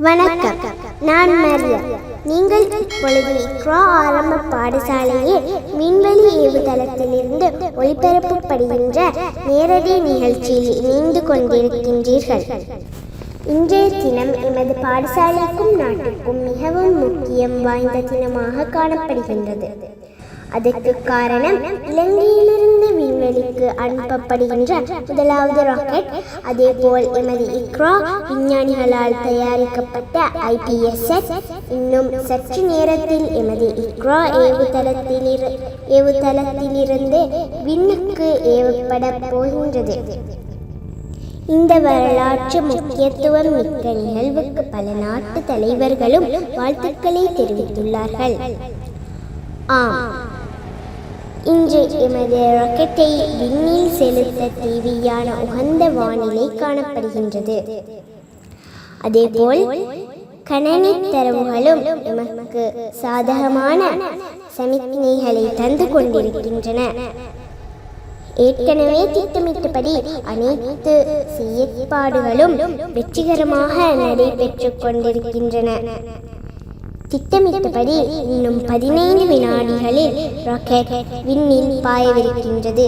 வணக்கம், நான் மரியா. நீங்கள் இப்பொழுது இக்ரா ஆரம்ப பாடசாலையில் விண்வெளி ஏவுதளத்திலிருந்து ஒளிபரப்பப்படுகின்ற நேரடி நிகழ்ச்சியில் இணைந்து கொண்டிருக்கின்றீர்கள். இன்றைய தினம் எமது பாடசாலைக்கும் நாட்டுக்கும் மிகவும் முக்கியம் வாய்ந்த தினமாக காணப்படுகின்றது. அதற்கு காரணம், இலங்கையிலிருந்து விண்வெளிக்கு அனுப்பப்படுகின்ற முதலாவது ராக்கெட், அதேபோல் எமது இக்ரா விஞ்ஞானிகளால் தயாரிக்கப்பட்ட IPSS இன்னும் சற்று நேரத்தில் எமது இக்ரா ஏவுதளத்திலிருந்து விண்ணுக்கு ஏவப்பட போகின்றது. இந்த வரலாற்று முக்கியத்துவம் மிக்க நிகழ்வுக்கு பல நாட்டு தலைவர்களும் வாழ்த்துக்களை தெரிவித்துள்ளார்கள். இன்று எமது ராக்கெட்டை விண்ணில் செலுத்த தேவையான உகந்த வானிலை காணப்படுகின்றது. அதேபோல் கணனி தரவுகளும் எமக்கு சாதகமான சமிக்ஞைகளை தந்து கொண்டிருக்கின்றன. ஏற்கனவே திட்டமிட்டபடி அனைத்து செயற்பாடுகளும் வெற்றிகரமாக நடைபெற்று கொண்டிருக்கின்றன. திட்டமிட்டபடி இன்னும் 15 வினாடிகளில் ராக்கெட் விண்ணில் பாயவிருக்கின்றது.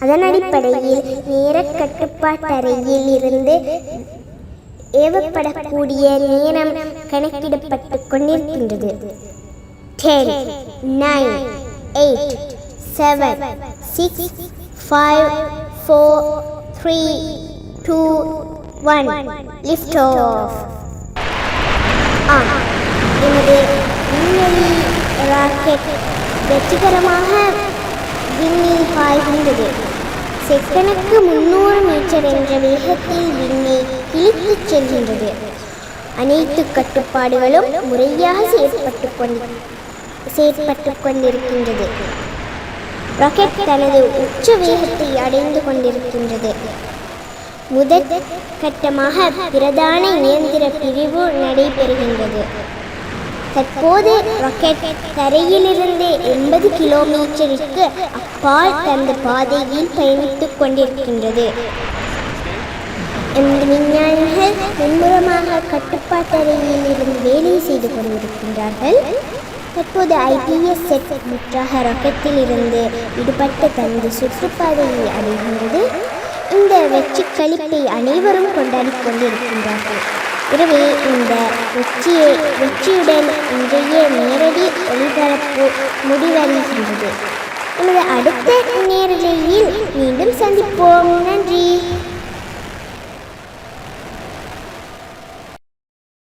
அதன் அடிப்படையில் நேர கட்டுப்பாட்டறையில் இருந்து ஏவப்படக்கூடிய நேரம் கணக்கிடப்பட்டு கொண்டிருக்கின்றது. 10, 9, 8, 7, 6, 5, 4, 3, 2, 1 lift off. எமது விண்வெளி ராக்கெட் வெற்றிகரமாக விண்ணில் பாய்கின்றது. செகண்டுக்கு 300 மீட்டர் என்ற வேகத்தில் விண்ணை இழுத்துச் செல்கின்றது. அனைத்து கட்டுப்பாடுகளும் முறையாக செயற்பட்டு கொண்டிருக்கின்றது. ராக்கெட் தனது உச்ச வேகத்தை அடைந்து கொண்டிருக்கின்றது. முதல் கட்டமாக பிரதான இயந்திர பிரிவு நடைபெறுகின்றது. தற்போது ராக்கெட் தரையிலிருந்து 80 கிலோமீட்டருக்கு அப்பால் தந்த பாதையில் பயணித்துக் கொண்டிருக்கின்றது. எமது விஞ்ஞானிகள் முன்புறமாக கட்டுப்பாட்டறையில் இருந்து வேலை செய்து கொண்டிருக்கின்றார்கள். தற்போது IPSS முற்றாக ராக்கெட்டில் இருந்து விடுபட்டு தனது சுற்றுப்பாதையை அடைகின்றது. இந்த வெற்றி களிப்பை அனைவரும் கொண்டாடி கொண்டிருக்கின்றார்கள். எனவே இந்த வெற்றியுடன் இன்றைய நேரடி ஒளிபரப்பு முடிவடைகின்றது. நமது அடுத்த நேரலையில் மீண்டும்